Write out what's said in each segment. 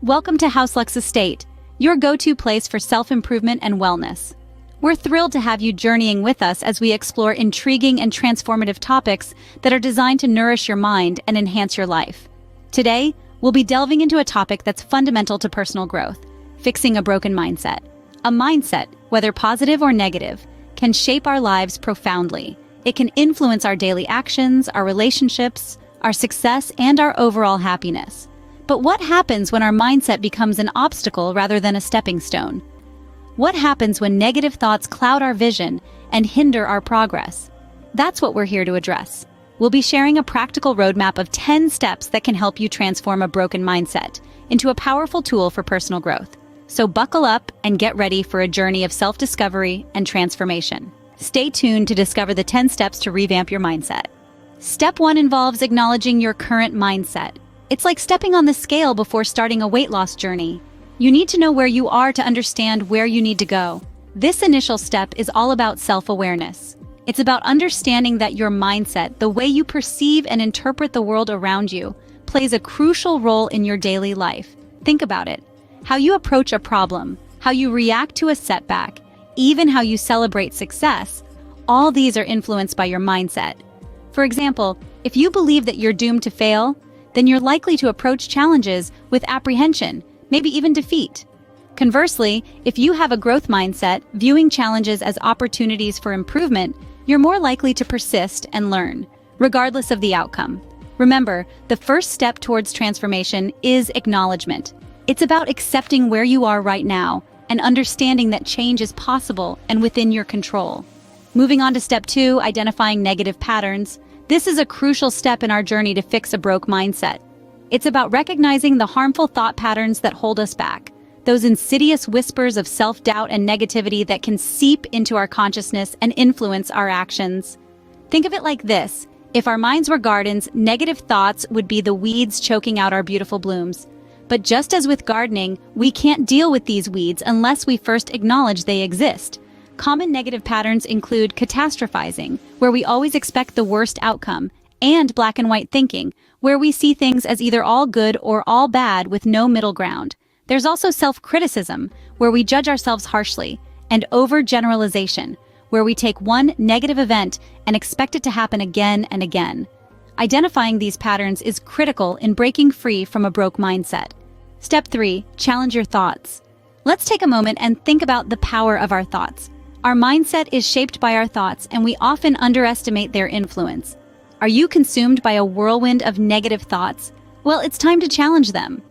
Welcome to House Lux Estate, your go-to place for self-improvement and wellness. We're thrilled to have you journeying with us as we explore intriguing and transformative topics that are designed to nourish your mind and enhance your life. Today, we'll be delving into a topic that's fundamental to personal growth: fixing a broken mindset. A mindset, whether positive or negative, can shape our lives profoundly. It can influence our daily actions, our relationships, our success, and our overall happiness. But what happens when our mindset becomes an obstacle rather than a stepping stone? What happens when negative thoughts cloud our vision and hinder our progress? That's what we're here to address. We'll be sharing a practical roadmap of 10 steps that can help you transform a broken mindset into a powerful tool for personal growth. So buckle up and get ready for a journey of self-discovery and transformation. Stay tuned to discover the 10 steps to revamp your mindset. Step 1 involves acknowledging your current mindset. It's like stepping on the scale before starting a weight loss journey. You need to know where you are to understand where you need to go. This initial step is all about self-awareness. It's about understanding that your mindset, the way you perceive and interpret the world around you, plays a crucial role in your daily life. Think about it. How you approach a problem, how you react to a setback, even how you celebrate success, all these are influenced by your mindset. For example, if you believe that you're doomed to fail, then you're likely to approach challenges with apprehension, maybe even defeat. Conversely, if you have a growth mindset, viewing challenges as opportunities for improvement, you're more likely to persist and learn, regardless of the outcome. Remember, the first step towards transformation is acknowledgement. It's about accepting where you are right now and understanding that change is possible and within your control. Moving on to step 2, identifying negative patterns. This is a crucial step in our journey to fix a broke mindset. It's about recognizing the harmful thought patterns that hold us back, those insidious whispers of self-doubt and negativity that can seep into our consciousness and influence our actions. Think of it like this: if our minds were gardens, negative thoughts would be the weeds choking out our beautiful blooms. But just as with gardening, we can't deal with these weeds unless we first acknowledge they exist. Common negative patterns include catastrophizing, where we always expect the worst outcome, and black and white thinking, where we see things as either all good or all bad with no middle ground. There's also self-criticism, where we judge ourselves harshly, and overgeneralization, where we take one negative event and expect it to happen again and again. Identifying these patterns is critical in breaking free from a broke mindset. Step 3, challenge your thoughts. Let's take a moment and think about the power of our thoughts. Our mindset is shaped by our thoughts, and we often underestimate their influence. Are you consumed by a whirlwind of negative thoughts? Well, it's time to challenge them.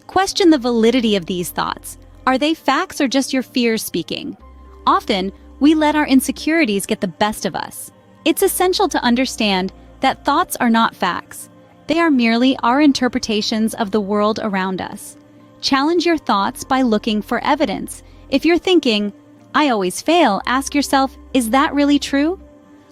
Question the validity of these thoughts. Are they facts or just your fears speaking? Often, we let our insecurities get the best of us. It's essential to understand that thoughts are not facts. They are merely our interpretations of the world around us. Challenge your thoughts by looking for evidence. If you're thinking, "I always fail," ask yourself, is that really true?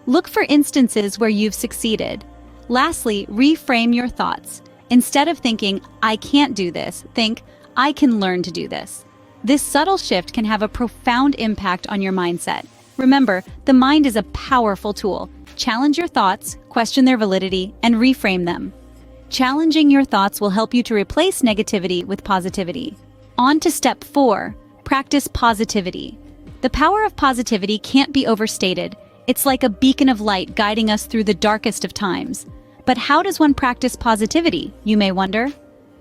Look for instances where you've succeeded. Lastly, reframe your thoughts. Instead of thinking, "I can't do this," think, "I can learn to do this." This subtle shift can have a profound impact on your mindset. Remember, the mind is a powerful tool. Challenge your thoughts, question their validity, and reframe them. Challenging your thoughts will help you to replace negativity with positivity. On to step 4, practice positivity. The power of positivity can't be overstated. It's like a beacon of light guiding us through the darkest of times. But how does one practice positivity, you may wonder?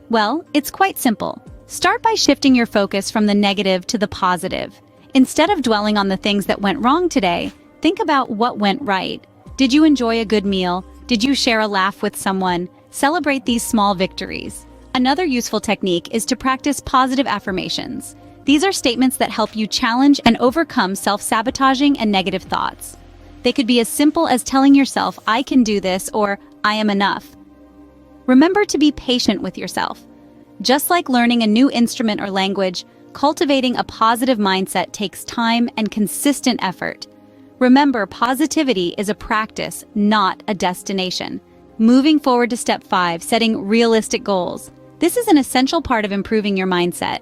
Well, it's quite simple. Start by shifting your focus from the negative to the positive. Instead of dwelling on the things that went wrong today, think about what went right. Did you enjoy a good meal? Did you share a laugh with someone? Celebrate these small victories. Another useful technique is to practice positive affirmations. These are statements that help you challenge and overcome self-sabotaging and negative thoughts. They could be as simple as telling yourself, "I can do this," or "I am enough." Remember to be patient with yourself. Just like learning a new instrument or language, cultivating a positive mindset takes time and consistent effort. Remember, positivity is a practice, not a destination. Moving forward to step 5, setting realistic goals. This is an essential part of improving your mindset.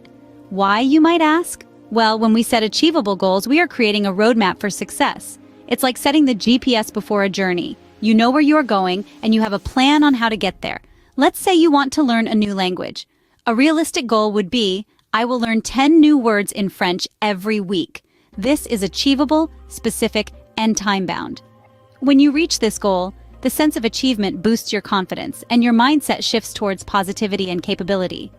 Why, you might ask? Well, when we set achievable goals, we are creating a roadmap for success. It's like setting the GPS before a journey. You know where you are going, and you have a plan on how to get there. Let's say you want to learn a new language. A realistic goal would be, I will learn 10 new words in French every week. This is achievable, specific, and time-bound. When you reach this goal, the sense of achievement boosts your confidence and your mindset shifts towards positivity and capability.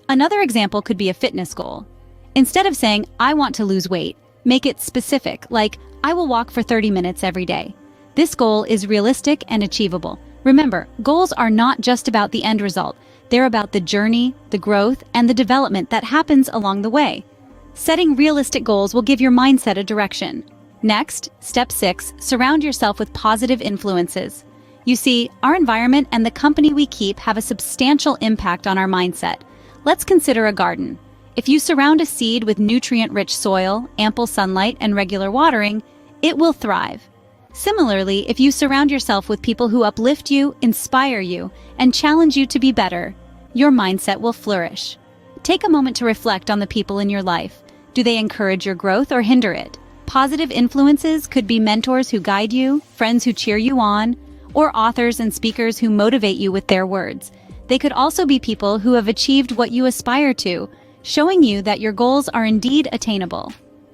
Another example could be a fitness goal. Instead of saying, I want to lose weight, make it specific, like, I will walk for 30 minutes every day. This goal is realistic and achievable. Remember, goals are not just about the end result. They're about the journey, the growth, and the development that happens along the way. Setting realistic goals will give your mindset a direction. Next, step 6, surround yourself with positive influences. You see, our environment and the company we keep have a substantial impact on our mindset. Let's consider a garden. If you surround a seed with nutrient-rich soil, ample sunlight, and regular watering, it will thrive. Similarly, if you surround yourself with people who uplift you, inspire you, and challenge you to be better, your mindset will flourish. Take a moment to reflect on the people in your life. Do they encourage your growth or hinder it? Positive influences could be mentors who guide you, friends who cheer you on, or authors and speakers who motivate you with their words. They could also be people who have achieved what you aspire to, showing you that your goals are indeed attainable.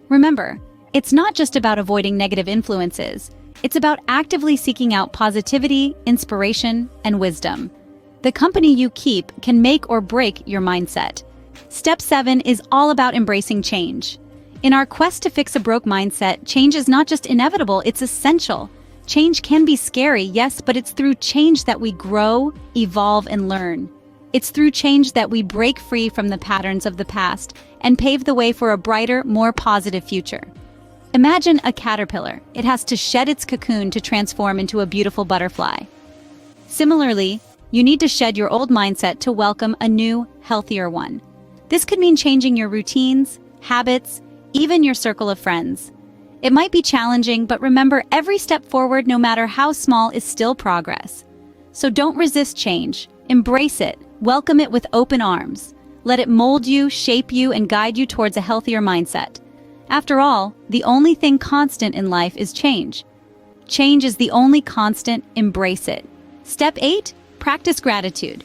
Remember, it's not just about avoiding negative influences. It's about actively seeking out positivity, inspiration, and wisdom. The company you keep can make or break your mindset. Step 7 is all about embracing change. In our quest to fix a broke mindset, change is not just inevitable, it's essential. Change can be scary, yes, but it's through change that we grow, evolve, and learn. It's through change that we break free from the patterns of the past and pave the way for a brighter, more positive future. Imagine a caterpillar. It has to shed its cocoon to transform into a beautiful butterfly. Similarly, you need to shed your old mindset to welcome a new, healthier one. This could mean changing your routines, habits, even your circle of friends. It might be challenging, but remember, every step forward, no matter how small, is still progress. So don't resist change. Embrace it. Welcome it with open arms. Let it mold you, shape you, and guide you towards a healthier mindset. After all, the only thing constant in life is change. Change is the only constant. Embrace it. Step 8, practice gratitude.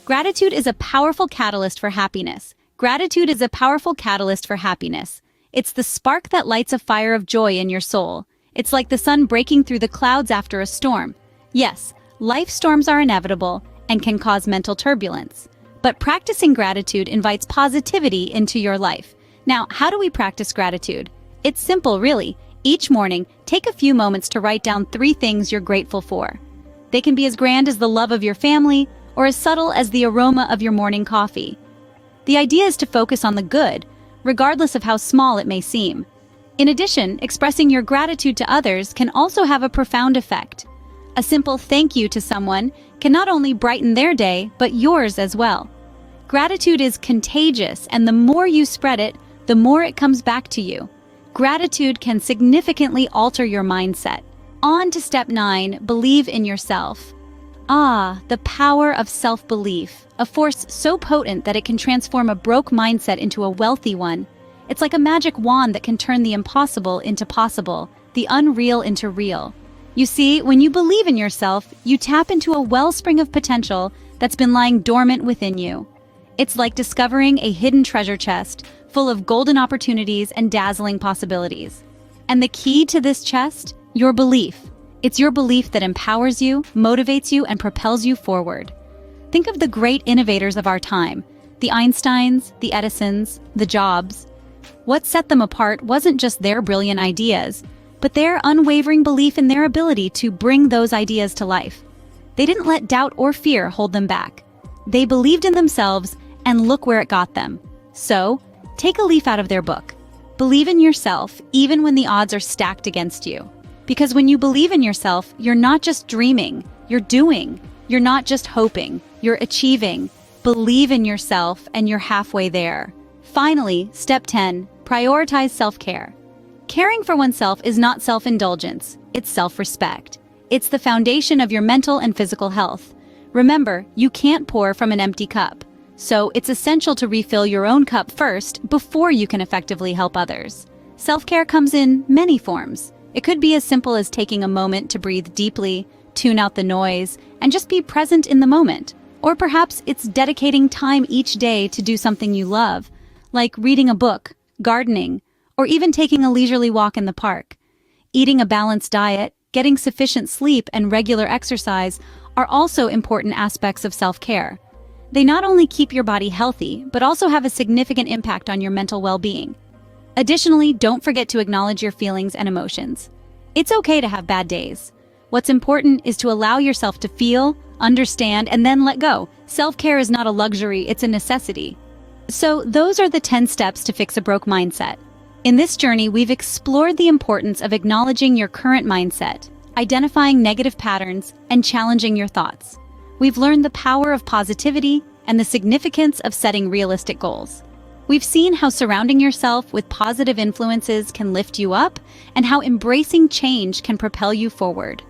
Gratitude is a powerful catalyst for happiness. Gratitude is a powerful catalyst for happiness. It's the spark that lights a fire of joy in your soul. It's like the sun breaking through the clouds after a storm. Yes, life storms are inevitable and can cause mental turbulence. But practicing gratitude invites positivity into your life. Now, how do we practice gratitude? It's simple, really. Each morning, take a few moments to write down 3 things you're grateful for. They can be as grand as the love of your family or as subtle as the aroma of your morning coffee. The idea is to focus on the good, regardless of how small it may seem. In addition, expressing your gratitude to others can also have a profound effect. A simple thank you to someone can not only brighten their day, but yours as well. Gratitude is contagious, and the more you spread it, the more it comes back to you. Gratitude can significantly alter your mindset. On to step 9, believe in yourself. Ah, the power of self-belief, a force so potent that it can transform a broke mindset into a wealthy one. It's like a magic wand that can turn the impossible into possible, the unreal into real. You see, when you believe in yourself, you tap into a wellspring of potential that's been lying dormant within you. It's like discovering a hidden treasure chest full of golden opportunities and dazzling possibilities. And the key to this chest? Your belief. It's your belief that empowers you, motivates you, and propels you forward. Think of the great innovators of our time, the Einsteins, the Edisons, the Jobs. What set them apart wasn't just their brilliant ideas, but their unwavering belief in their ability to bring those ideas to life. They didn't let doubt or fear hold them back. They believed in themselves, and look where it got them. So, take a leaf out of their book. Believe in yourself, even when the odds are stacked against you. Because when you believe in yourself, you're not just dreaming, you're doing. You're not just hoping, you're achieving. Believe in yourself, and you're halfway there. Finally, step 10, prioritize self-care. Caring for oneself is not self-indulgence, it's self-respect. It's the foundation of your mental and physical health. Remember, you can't pour from an empty cup. So it's essential to refill your own cup first before you can effectively help others. Self-care comes in many forms. It could be as simple as taking a moment to breathe deeply, tune out the noise, and just be present in the moment. Or perhaps it's dedicating time each day to do something you love, like reading a book, gardening, or even taking a leisurely walk in the park. Eating a balanced diet, getting sufficient sleep, and regular exercise are also important aspects of self-care. They not only keep your body healthy, but also have a significant impact on your mental well-being. Additionally, don't forget to acknowledge your feelings and emotions. It's okay to have bad days. What's important is to allow yourself to feel, understand, and then let go. Self-care is not a luxury, it's a necessity. So, those are the 10 steps to fix a broke mindset. In this journey, we've explored the importance of acknowledging your current mindset, identifying negative patterns, and challenging your thoughts. We've learned the power of positivity and the significance of setting realistic goals. We've seen how surrounding yourself with positive influences can lift you up and how embracing change can propel you forward.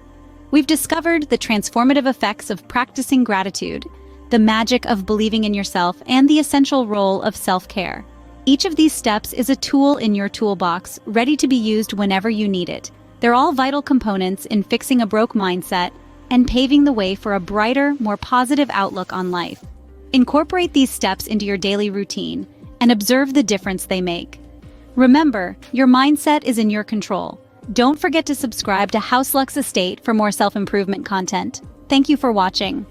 We've discovered the transformative effects of practicing gratitude, the magic of believing in yourself, and the essential role of self-care. Each of these steps is a tool in your toolbox, ready to be used whenever you need it. They're all vital components in fixing a broke mindset and paving the way for a brighter, more positive outlook on life. Incorporate these steps into your daily routine and observe the difference they make. Remember, your mindset is in your control. Don't forget to subscribe to House Lux Estate for more self-improvement content. Thank you for watching.